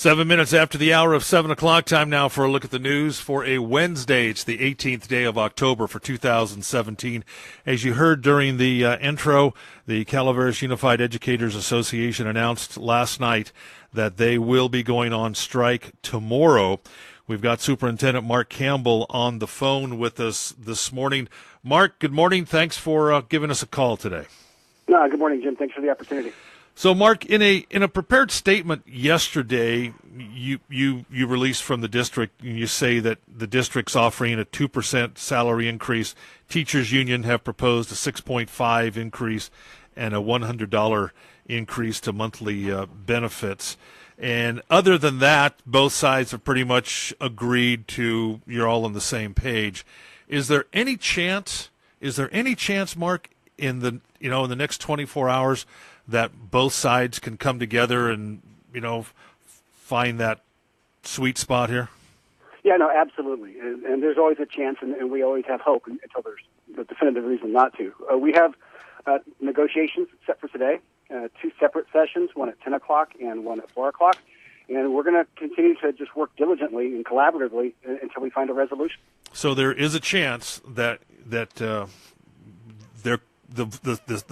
7 minutes after the hour of 7 o'clock, time now for a look at the news for a Wednesday. It's the 18th day of October for 2017. As you heard during the intro, the Calaveras Unified Educators Association announced last night that they will be going on strike tomorrow. We've got Superintendent Mark Campbell on the phone with us this morning. Mark, good morning. Thanks for giving us a call today. Good morning, Jim. Thanks for the opportunity. So, Mark, in a prepared statement yesterday, you released from the district, and you say that the district's offering a 2% salary increase. Teachers Union have proposed a 6.5 increase and a $100 increase to monthly benefits. And other than that, both sides have pretty much agreed to you're all on the same page. Is there any chance, Mark, in the next 24 hours? That both sides can come together and, find that sweet spot here? Yeah, no, absolutely. And there's always a chance, and we always have hope until there's the definitive reason not to. We have negotiations set for today, 2 separate sessions, one at 10 o'clock and one at 4 o'clock. And we're going to continue to just work diligently and collaboratively until we find a resolution. So there is a chance that the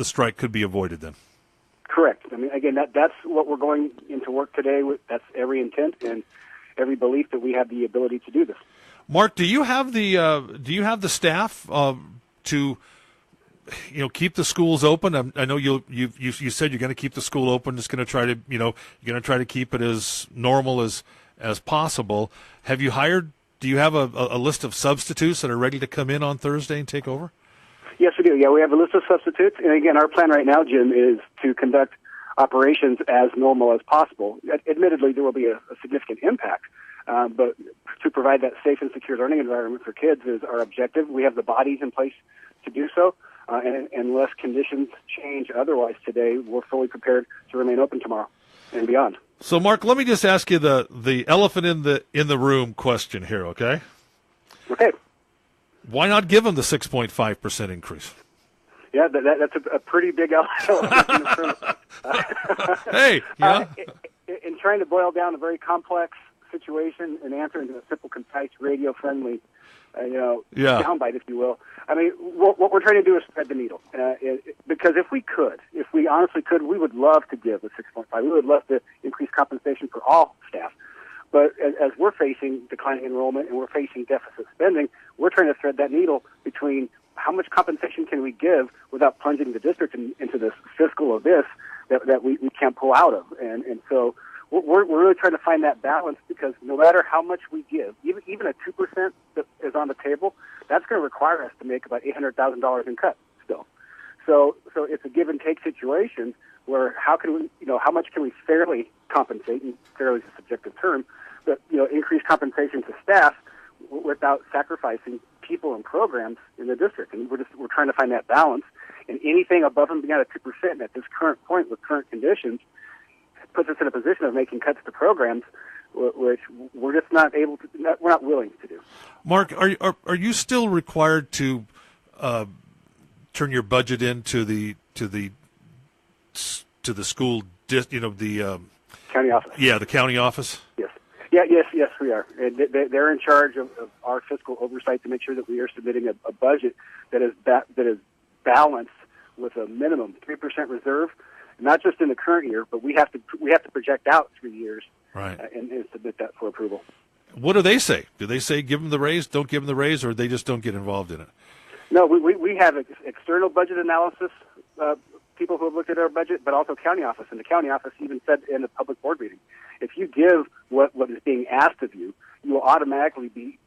strike could be avoided then? Correct. I mean, again, that's what we're going into work today with. That's every intent and every belief that we have the ability to do this. Mark, do you have the staff to keep the schools open? I know you said you're going to keep the school open. Just going to try to you're going to try to keep it as normal as possible. Have you hired? Do you have a list of substitutes that are ready to come in on Thursday and take over? Yes, we do. Yeah, we have a list of substitutes. And again, our plan right now, Jim, is to conduct operations as normal as possible. Admittedly, there will be a significant impact, but to provide that safe and secure learning environment for kids is our objective. We have the bodies in place to do so, and unless conditions change otherwise today, we're fully prepared to remain open tomorrow and beyond. So, Mark, let me just ask you the elephant in the room question here, okay? Okay. Why not give them the 6.5% increase? Yeah, that's a pretty big elephant in the room. Hey, yeah. In trying to boil down a very complex situation and answer in a simple, concise, radio-friendly, soundbite, if you will. I mean, what we're trying to do is thread the needle. Because if we honestly could, we would love to give the 6.5. We would love to increase compensation for all staff. But as we're facing declining enrollment and we're facing deficit spending, we're trying to thread that needle between how much compensation can we give without plunging the district into this fiscal abyss that we can't pull out of. And so we're really trying to find that balance, because no matter how much we give, even a 2% that is on the table, that's going to require us to make about $800,000 in cuts still. So it's a give and take situation where how much can we fairly compensate, and fairly is a subjective term, but increase compensation to staff without sacrificing people and programs in the district. And we're trying to find that balance. And anything above and beyond a 2% at this current point with current conditions puts us in a position of making cuts to programs, which we're just not able to. We're not willing to do. Mark, are you still required to turn your budget into the school, the county office? Yeah, the county office. Yes. Yes, we are. They're in charge of our fiscal oversight to make sure that we are submitting a budget that is balanced with a minimum 3% reserve, not just in the current year, but we have to project out 3 years, right, and submit that for approval. What do they say? Do they say give them the raise, don't give them the raise, or they just don't get involved in it? No, we have external budget analysis people who have looked at our budget, but also county office. And the county office even said in the public board meeting, if you give what is being asked of you, you will automatically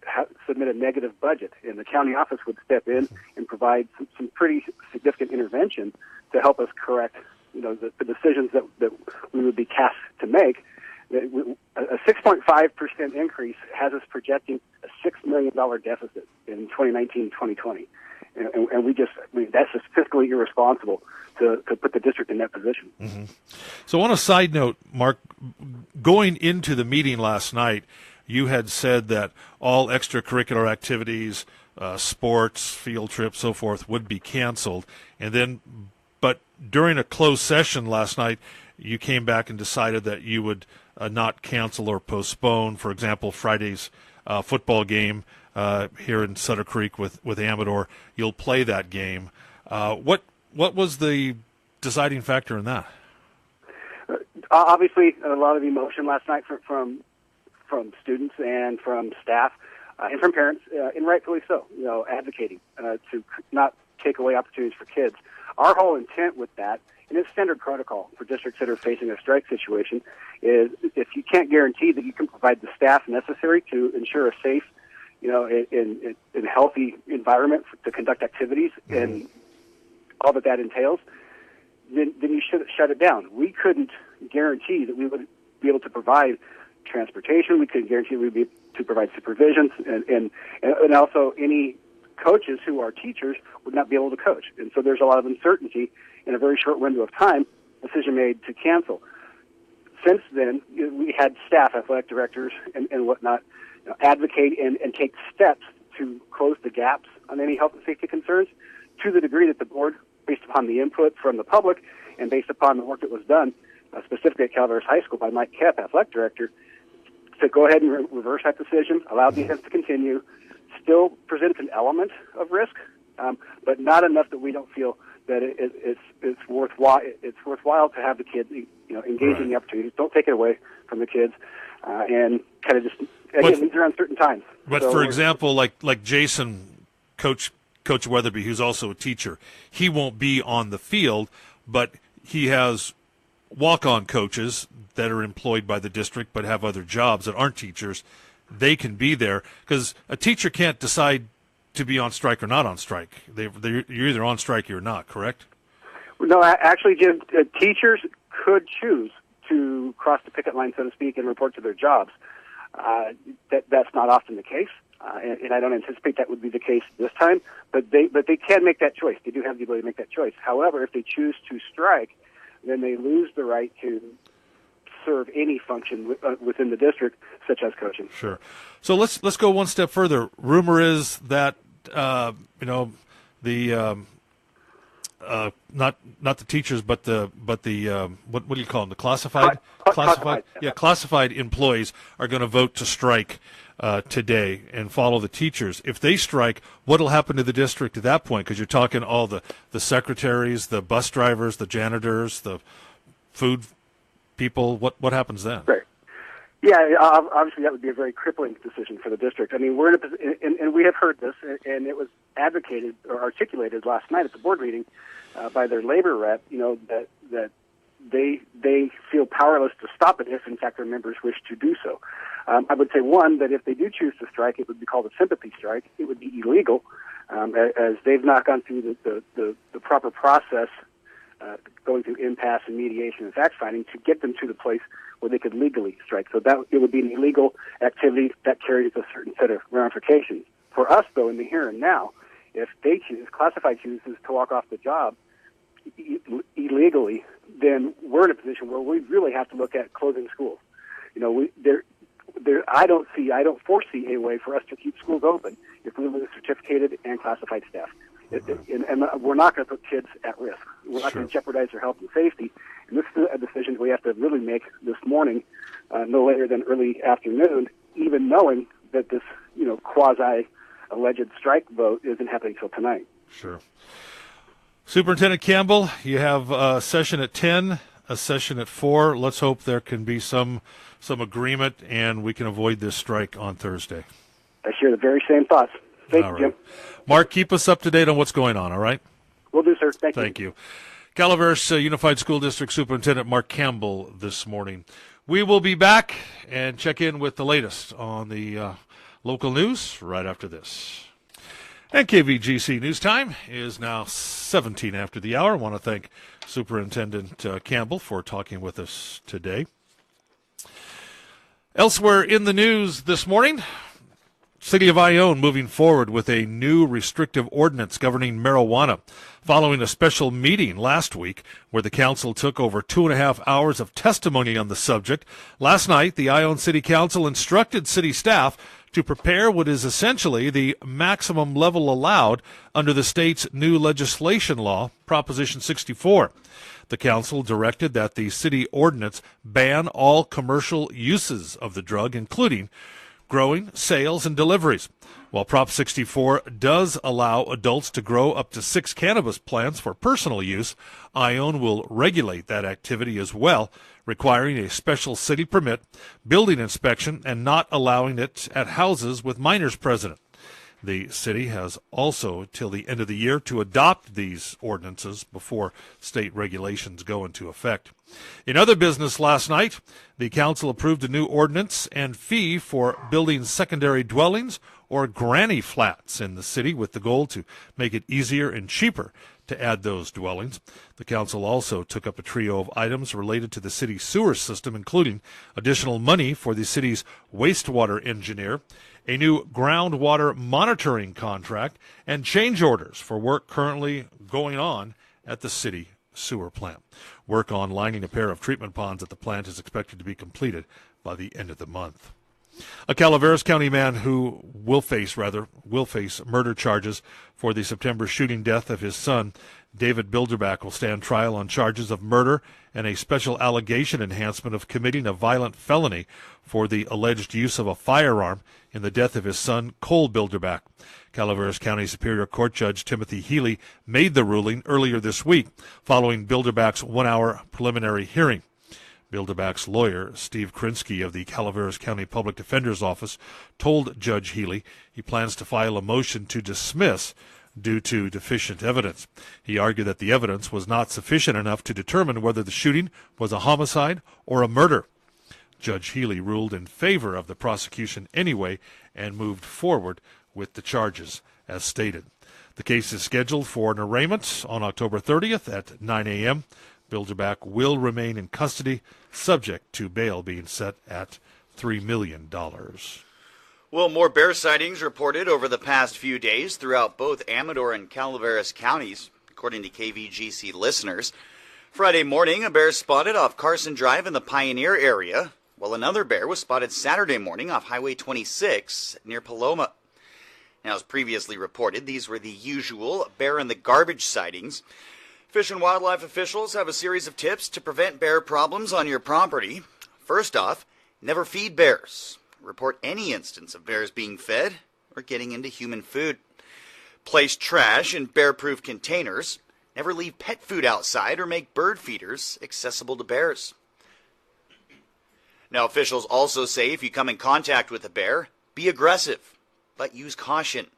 submit a negative budget. And the county office would step in and provide some pretty significant intervention to help us correct, the decisions that we would be tasked to make. A 6.5% increase has us projecting a $6 million deficit in 2019-2020. And that's just fiscally irresponsible to put the district in that position. Mm-hmm. So on a side note, Mark, going into the meeting last night, you had said that all extracurricular activities, sports, field trips, so forth, would be canceled. But during a closed session last night, you came back and decided that you would not cancel or postpone, for example, Friday's football game here in Sutter Creek with Amador. You'll play that game. What was the deciding factor in that? Obviously, a lot of emotion last night from students and from staff and from parents, and rightfully so. Advocating to not take away opportunities for kids. Our whole intent with that, and it's standard protocol for districts that are facing a strike situation, is if you can't guarantee that you can provide the staff necessary to ensure a safe, in healthy environment to conduct activities and all that entails, then you should shut it down. We couldn't guarantee that we would be able to provide transportation. We couldn't guarantee we'd be able to provide supervision, and also any coaches who are teachers would not be able to coach. And so there's a lot of uncertainty in a very short window of time. Decision made to cancel. Since then, we had staff, athletic directors, and whatnot, advocate and take steps to close the gaps on any health and safety concerns to the degree that the board, based upon the input from the public and based upon the work that was done, specifically at Calaveras High School by Mike Kep, athletic director, to go ahead and reverse that decision, allow the events to continue, still presents an element of risk, but not enough that we don't feel that it's worthwhile. It's worthwhile to have the kids, engage in the opportunities. Don't take it away from the kids, and kind of just again, these are uncertain times. But so, for example, like Jason, Coach Weatherby, who's also a teacher, he won't be on the field, but he has walk-on coaches that are employed by the district but have other jobs that aren't teachers. They can be there because a teacher can't decide to be on strike or not on strike. You're either on strike or not, correct? No, actually, Jim, teachers could choose to cross the picket line, so to speak, and report to their jobs. That's not often the case, and I don't anticipate that would be the case this time. But they can make that choice. They do have the ability to make that choice. However, if they choose to strike, then they lose the right to serve any function within the district, such as coaching. Sure. So let's go one step further. Rumor is that not the teachers, but the what do you call them? The classified. Yeah, classified employees are going to vote to strike today and follow the teachers. If they strike, what will happen to the district at that point? Because you're talking all the secretaries, the bus drivers, the janitors, the food people. What happens then? Right. Yeah, obviously that would be a very crippling decision for the district. I mean, we're in a position, and we have heard this, and it was advocated or articulated last night at the board meeting by their labor rep. That they feel powerless to stop it if, in fact, their members wish to do so. I would say, one, that if they do choose to strike, it would be called a sympathy strike. It would be illegal, as they've not gone through the proper process, going through impasse and mediation and fact-finding to get them to the place where they could legally strike. So that it would be an illegal activity that carries a certain set of ramifications. For us, though, in the here and now, if they choose, classified chooses to walk off the job illegally, then we're in a position where we really have to look at closing schools. I don't foresee a way for us to keep schools open if we lose certificated and classified staff. And we're not going to put kids at risk. We're not going to jeopardize their health and safety. And this is a decision we have to really make this morning, no later than early afternoon, even knowing that this, quasi-alleged strike vote isn't happening until tonight. Sure. Superintendent Campbell, you have a session at 10, a session at 4. Let's hope there can be some agreement and we can avoid this strike on Thursday. I share the very same thoughts. Thank you, Jim. Mark, keep us up to date on what's going on, all right? Will do, sir. Thank you. Thank you. Calaveras Unified School District Superintendent Mark Campbell this morning. We will be back and check in with the latest on the local news right after this. And KVGC News Time is now 17 after the hour. I want to thank Superintendent Campbell for talking with us today. Elsewhere in the news this morning, City of Ione moving forward with a new restrictive ordinance governing marijuana following a special meeting last week where the council took over 2.5 hours of testimony on the subject. Last night, the Ione City Council instructed city staff to prepare what is essentially the maximum level allowed under the state's new legislation law, Proposition 64. The council directed that the city ordinance ban all commercial uses of the drug, including growing, sales, and deliveries. While Prop 64 does allow adults to grow up to 6 cannabis plants for personal use, ION will regulate that activity as well, requiring a special city permit, building inspection, and not allowing it at houses with minors present. The city has also till the end of the year to adopt these ordinances before state regulations go into effect. In other business last night, the council approved a new ordinance and fee for building secondary dwellings or granny flats in the city with the goal to make it easier and cheaper to add those dwellings. The council also took up a trio of items related to the city's sewer system, including additional money for the city's wastewater engineer, a new groundwater monitoring contract, and change orders for work currently going on at the city sewer plant. Work on lining a pair of treatment ponds at the plant is expected to be completed by the end of the month. A Calaveras County man who will face murder charges for the September shooting death of his son, David Bilderback, will stand trial on charges of murder and a special allegation enhancement of committing a violent felony for the alleged use of a firearm in the death of his son, Cole Bilderback. Calaveras County Superior Court Judge Timothy Healy made the ruling earlier this week following Bilderback's 1-hour preliminary hearing. Bilderback's lawyer, Steve Krinsky of the Calaveras County Public Defender's Office, told Judge Healy he plans to file a motion to dismiss due to deficient evidence. He argued that the evidence was not sufficient enough to determine whether the shooting was a homicide or a murder. Judge Healy ruled in favor of the prosecution anyway and moved forward with the charges as stated. The case is scheduled for an arraignment on October 30th at 9 a.m. Bilderback will remain in custody, subject to bail being set at $3 million. Well, more bear sightings reported over the past few days throughout both Amador and Calaveras counties, according to KVGC listeners. Friday morning, a bear spotted off Carson Drive in the Pioneer area, while another bear was spotted Saturday morning off Highway 26 near Paloma. Now, as previously reported, these were the usual bear in the garbage sightings. Fish and Wildlife officials have a series of tips to prevent bear problems on your property. First off, never feed bears. Report any instance of bears being fed or getting into human food. Place trash in bear-proof containers. Never leave pet food outside or make bird feeders accessible to bears. Now, officials also say if you come in contact with a bear, be aggressive, but use caution.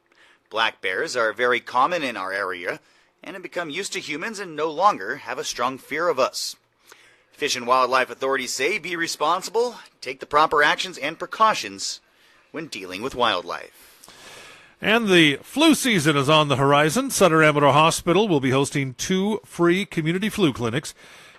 Black bears are very common in our area and have become used to humans and no longer have a strong fear of us. Fish and Wildlife authorities say be responsible, take the proper actions and precautions when dealing with wildlife. And the flu season is on the horizon. Sutter Amador Hospital will be hosting 2 free community flu clinics.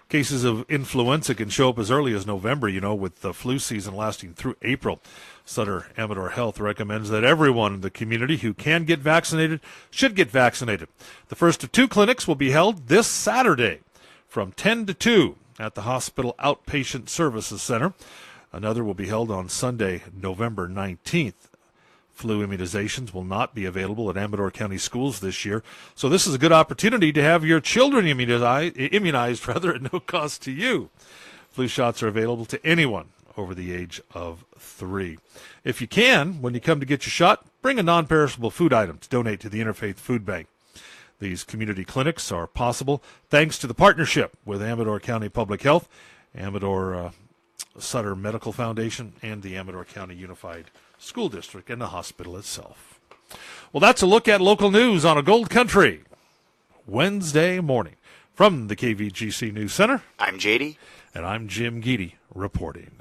Cases of influenza can show up as early as November, with the flu season lasting through April. Sutter Amador Health recommends that everyone in the community who can get vaccinated should get vaccinated. The first of 2 clinics will be held this Saturday from 10 to 2 at the Hospital Outpatient Services Center. Another will be held on Sunday, November 19th. Flu immunizations will not be available at Amador County schools this year, so this is a good opportunity to have your children immunized at no cost to you. Flu shots are available to anyone over the age of 3. If you can, when you come to get your shot, bring a non-perishable food item to donate to the Interfaith Food Bank. These community clinics are possible thanks to the partnership with Amador County Public Health, Amador Sutter Medical Foundation, and the Amador County Unified School District and the hospital itself. Well, that's a look at local news on a Gold Country Wednesday morning. From the KVGC News Center, I'm JD. And I'm Jim Geedy reporting.